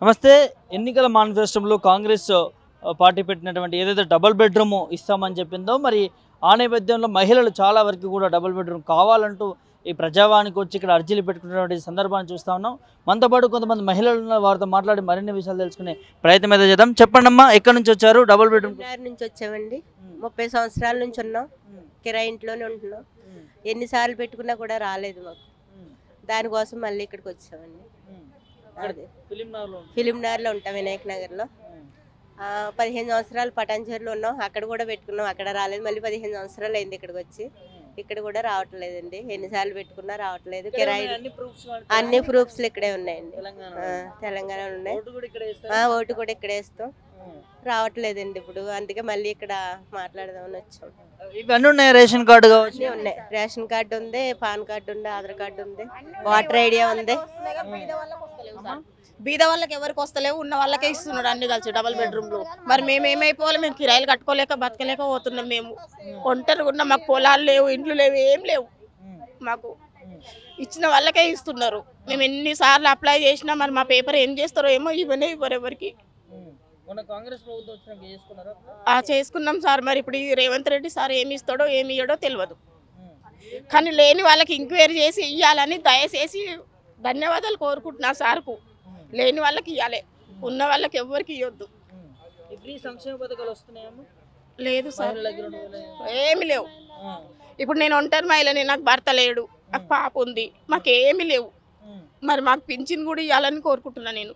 నమస్తే. ఎన్నికల మేనిఫెస్టోలో కాంగ్రెస్ పార్టీ పెట్టినటువంటి ఏదైతే డబుల్ బెడ్రూమ్ ఇస్తామని చెప్పిందో మరి ఆ నేపథ్యంలో మహిళలు చాలా వరకు కూడా డబుల్ బెడ్రూమ్ కావాలంటూ ఈ ప్రజావానికి వచ్చి ఇక్కడ అర్జీలు పెట్టుకున్నటువంటి సందర్భాన్ని చూస్తా ఉన్నాం. మనతో పాటు కొంతమంది మహిళలు వారితో మాట్లాడి మరిన్ని విషయాలు తెలుసుకునే ప్రయత్నం అయితే చేద్దాం. చెప్పండి అమ్మా, ఎక్కడి నుంచి వచ్చారు? డబుల్ బెడ్రూమ్ నుంచి వచ్చామండి. 30 సంవత్సరాల నుంచి ఉన్నాం, కిరాయి ఇంట్లోనే ఉంటున్నాం. ఎన్నిసార్లు పెట్టుకున్నా కూడా రాలేదు మాకు. దానికోసం మళ్ళీ ఇక్కడికి వచ్చామండి. ఫిలింనగర్లో ఉంటాం, వినాయక్ నగర్లో. 15 సంవత్సరాలు పటాన్చేరులో ఉన్నాం, అక్కడ కూడా పెట్టుకున్నాం, అక్కడ రాలేదు. మళ్ళీ 15 సంవత్సరాలు అయింది ఇక్కడికి వచ్చి. ఇక్కడ కూడా రావట్లేదండి, ఎన్నిసార్లు పెట్టుకున్నా రావట్లేదు. కిరాయి అన్ని ప్రూఫ్స్ ఇక్కడే ఉన్నాయండి, తెలంగాణ ఉన్నాయి. ఓటు కూడా ఇక్కడే వేస్తాం, రావట్లేదండి ఇప్పుడు. అందుకే మళ్ళీ ఇక్కడ మాట్లాడదామని వచ్చాం. ఇవన్నీ ఉన్నాయి, రేషన్ కార్డు కావచ్చు, ఉన్నాయి. రేషన్ కార్డు ఉంది, పాన్ కార్డు ఉంది, ఆధార్ కార్డు ఉంది, వాటర్ ఐడియా ఉంది. బీద వాళ్ళకి ఎవరికి వస్తలేవు, ఉన్న వాళ్ళకే ఇస్తున్నాడు అన్ని కలిసి డబుల్ బెడ్రూమ్లు. మరి మేము ఏమైపోవాలి? మేము కిరాయిలు కట్టుకోలేక బతకలేక పోతున్నాం. మేము ఒంటరిగా ఉన్నాం, మాకు పొలాలు లేవు, ఇండ్లు లేవు, ఏం లేవు. మాకు ఇచ్చిన వాళ్ళకే ఇస్తున్నారు. మేము ఎన్నిసార్లు అప్లై చేసినా మరి మా పేపర్ ఏం చేస్తారో ఏమో, ఇవన్నీ ఇవ్వరు ఎవరికి. చేసుకున్నాం సార్. మరి ఇప్పుడు రేవంత్ రెడ్డి సార్ ఏమి ఇస్తాడో ఏమి ఇయ్యడో తెలియదు. కానీ లేని వాళ్ళకి ఎంక్వైరీ చేసి ఇవ్వాలని దయచేసి ధన్యవాదాలు కోరుకుంటున్నా సార్కు. లేని వాళ్ళకి ఇవ్వాలి, ఉన్న వాళ్ళకి ఎవరికి ఇవ్వద్దు. లేదు సార్, ఏమి లేవు. ఇప్పుడు నేను ఒంటరి మహిళని, నాకు భర్త లేడు, నాకు పాప ఉంది, మాకేమి లేవు. మరి మాకు పింఛన్ కూడా ఇవ్వాలని కోరుకుంటున్నా నేను.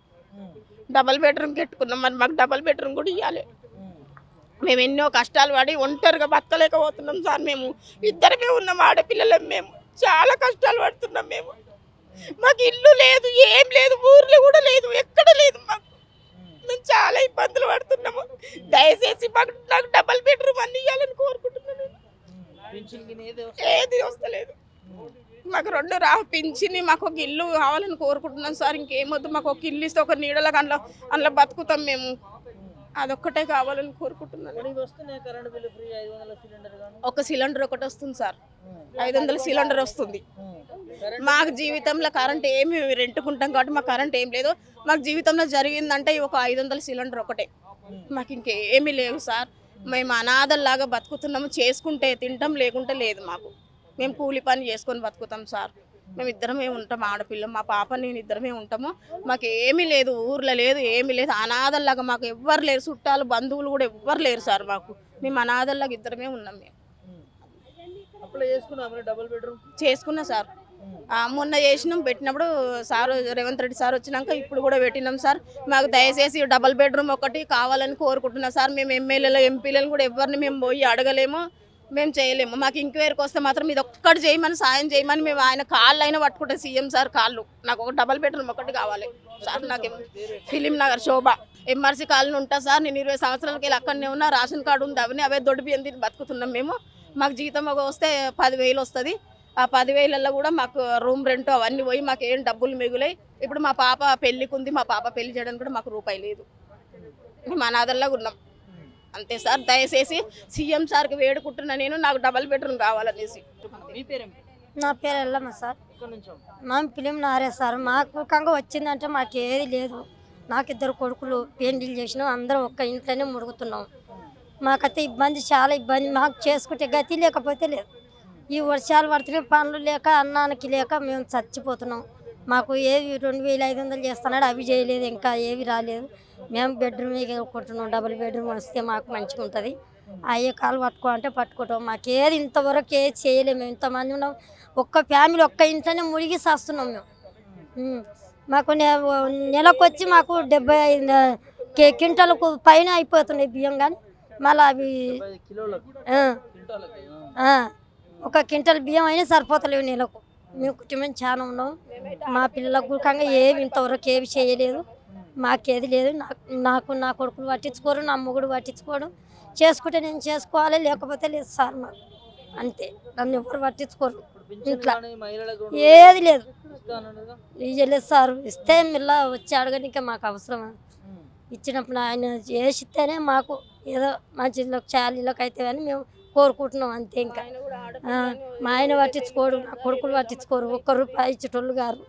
డబల్ బెడ్రూమ్ కట్టుకున్నాం, మరి మాకు డబల్ బెడ్రూమ్ కూడా ఇవ్వాలి. మేము ఎన్నో కష్టాలు పడి ఒంటరిగా బతకలేకపోతున్నాం సార్. మేము ఇద్దరమే ఉన్నాం, ఆడపిల్లలం. మేము చాలా కష్టాలు పడుతున్నాం. మాకు ఇల్లు లేదు, ఏం లేదు, ఊర్లో కూడా లేదు, ఎక్కడ లేదు. మేము చాలా ఇబ్బందులు పడుతున్నాము. దయచేసి నాకు డబల్ బెడ్రూమ్ అన్ని ఇవ్వాలని కోరుకుంటున్నాను. ఏది వస్తలేదు మాకు. 2 పింఛని, మాకు ఒక ఇల్లు కావాలని కోరుకుంటున్నాం సార్. ఇంకేమొద్దు, మాకు ఒక ఇల్లు ఇస్తే ఒక నీడలకు అందులో బతుకుతాం మేము. అదొక్కటే కావాలని కోరుకుంటున్నాను. ఒక సిలిండర్ ఒకటి వస్తుంది సార్, 500 సిలిండర్ వస్తుంది. మాకు జీవితంలో కరెంట్ ఏమి రెంటుకుంటాం కాబట్టి మాకు కరెంట్ ఏం లేదు. మాకు జీవితంలో జరిగిందంటే ఒక 500 సిలిండర్ ఒకటే, మాకు ఇంకేమీ లేవు సార్. మేము అనాథల్లాగా బతుకుతున్నాము. చేసుకుంటే తింటాం, లేకుంటే లేదు. మాకు మేము కూలి పని చేసుకొని బతుకుతాం సార్. మేము ఇద్దరమే ఉంటాం, ఆడపిల్ల, మా పాప నేను ఇద్దరమే ఉంటాము. మాకు ఏమీ లేదు, ఊర్లో లేదు, ఏమీ లేదు. అనాథల్లాగా మాకు ఎవ్వరు లేరు, చుట్టాలు బంధువులు కూడా ఎవ్వరు లేరు సార్ మాకు. మేము అనాథల్లాగా ఇద్దరమే ఉన్నాం. మేము చేసుకున్నా సార్, మొన్న చేసినాం. పెట్టినప్పుడు సార్ రేవంత్ రెడ్డి సార్ వచ్చినాక ఇప్పుడు కూడా పెట్టినాం సార్. మాకు దయచేసి డబల్ బెడ్రూమ్ ఒకటి కావాలని కోరుకుంటున్నాం సార్. మేము ఎమ్మెల్యేలు ఎంపీలను కూడా ఎవరిని మేము పోయి అడగలేము, మేము చేయలేము. మాకు ఎంక్వైరీకి వస్తే మాత్రం ఇది ఒక్కటి చేయమని, సాయం చేయమని మేము ఆయన కాళ్ళు అయినా పట్టుకుంటే సీఎం సార్ కాళ్ళు. నాకు ఒక డబల్ బెడ్రూమ్ ఒకటి కావాలి సార్. నాకు ఫిలింనగర్ శోభ ఎంఆర్సీ కాలనీ ఉంటా సార్. నేను 20 సంవత్సరాలకి వెళ్ళి అక్కడనే ఉన్నా. రేషన్ కార్డు ఉంది, అవే దొడ్డు బియ్యం తిని బతుకుతున్నాం మేము. మాకు జీతం వస్తే 10,000 వస్తుంది. ఆ 10,000లో కూడా మాకు రూమ్ రెంట్ అవన్నీ పోయి మాకు ఏం డబ్బులు మిగులాయి. ఇప్పుడు మా పాప పెళ్ళికి ఉంది, మా పాప పెళ్లి చేయడానికి కూడా మాకు రూపాయి లేదు. మేము అనాథల్లాగా ఉన్నాం అంతే సార్. దయచేసి సీఎం సార్కి వేడుకుంటున్నా నేను, నాకు డబల్ బెడ్రూమ్ కావాలనేసి. నా పేరు ఎల్లమ్మ సార్, మేము ఫిలింనగరే సార్. మాకు కంగ వచ్చిందంటే మాకు ఏది లేదు. నాకు 2 కొడుకులు, పెళ్లిళ్ళు చేసినాం, అందరం ఒక్క ఇంట్లోనే ముడుగుతున్నాం. మాకైతే ఇబ్బంది, చాలా ఇబ్బంది. మాకు చేసుకుంటే గతి లేకపోతే లేదు. ఈ వర్షాలు పడుతున్నాయి, పనులు లేక, అన్నానికి లేక మేము చచ్చిపోతున్నాం. మాకు ఏవి 2,500 చేస్తున్నాడు, అవి చేయలేదు, ఇంకా ఏవి రాలేదు. మేము బెడ్రూమ్ కొట్టున్నాం. డబుల్ బెడ్రూమ్ వస్తే మాకు మంచిగా ఉంటుంది. అయ్యే కాలు పట్టుకోవాలంటే పట్టుకుంటాం. మాకు ఏది ఇంతవరకు ఏది చేయలేము. మేము ఇంతమంది ఉన్నాం, ఒక్క ఫ్యామిలీ ఒక్క ఇంట్లోనే మునిగి చేస్తున్నాం మేము. మాకు నెలకు వచ్చి మాకు 75 క్వింటాలకు పైన అయిపోతున్నాయి బియ్యం. కానీ మళ్ళీ అవి 1 క్వింటల్ బియ్యం అయినా సరిపోతలేవు నెలకు. మేము కుటుంబం చాలా ఉన్నాం. మా పిల్లలకు గురికంగా ఏవి ఇంతవరకు ఏవి చేయలేదు. మాకేది లేదు. నాకు నా కొడుకులు పట్టించుకోరు, నా మొగుడు పట్టించుకోడు. చేసుకుంటే నేను చేసుకోవాలి, లేకపోతే లేదు సార్. మాకు అంతే, నన్ను ఎవరు పట్టించుకోరు. ఇంట్లో ఏది లేదు, ఇయ్యలేదు సార్. ఇస్తే మిల్లా వచ్చి అడగనికే మాకు అవసరమా? ఇచ్చినప్పుడు ఆయన చేసిస్తేనే మాకు ఏదో మంచి చాలీలకు అయితే కానీ మేము కోరుకుంటున్నాం అంతే. ఇంకా మా ఆయన పట్టించుకోడు, నా కొడుకులు పట్టించుకోరు. 1 రూపాయి ఇచ్చేటోళ్ళు గారు.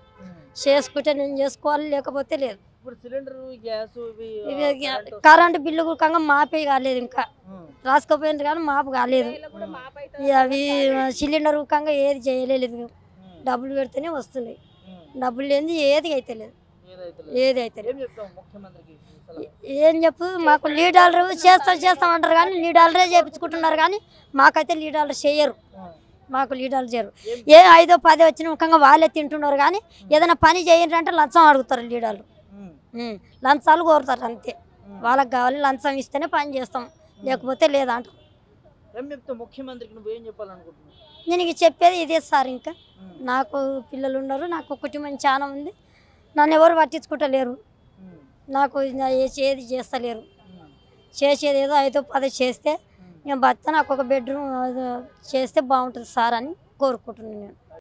చేసుకుంటే నేను చేసుకోవాలి, లేకపోతే లేదు. ఇప్పుడు సిలిండర్ గ్యాస్ ఇవి ఇవి కరెంటు బిల్లు కూడా మాపే కాలేదు, ఇంకా రాసుకోపోయింది కానీ మాపు కాలేదు. అవి సిలిండర్ కంగా ఏది చేయలేదు, డబ్బులు పెడితేనే వస్తున్నాయి, డబ్బులు లేని ఏది అయితే లేదు, ఏది అయితే లేదు. ఏం చెప్పు, మాకు లీడర్లు చేస్తామంటారు కానీ లీడర్లే చేయించుకుంటున్నారు కానీ మాకైతే లీడర్లు చేయరు, మాకు లీడర్లు చేయరు. ఏ 5 10 వచ్చిన ముఖంగా వాళ్ళే తింటున్నారు కానీ ఏదైనా పని చేయండి లంచం అడుగుతారు లీడర్లు, లంచాలు కోరుతారు అంతే. వాళ్ళకి కావాలి లంచం ఇస్తేనే పని చేస్తాం, లేకపోతే లేదంట. ముఖ్యమంత్రికి నువ్వు ఏం చెప్పాలనుకుంటున్నావు? నేను ఇక చెప్పేది ఇదే సార్, ఇంకా నాకు పిల్లలు ఉన్నారు, నాకు కుటుంబం చాలా ఉంది, నన్ను ఎవరు పట్టించుకుంటలేరు, నాకు ఏది చేస్తలేరు. చేసేది ఏదో 5 10 చేస్తే నేను భర్త నాకు ఒక బెడ్రూమ్ చేస్తే బాగుంటుంది సార్ అని కోరుకుంటున్నాను నేను.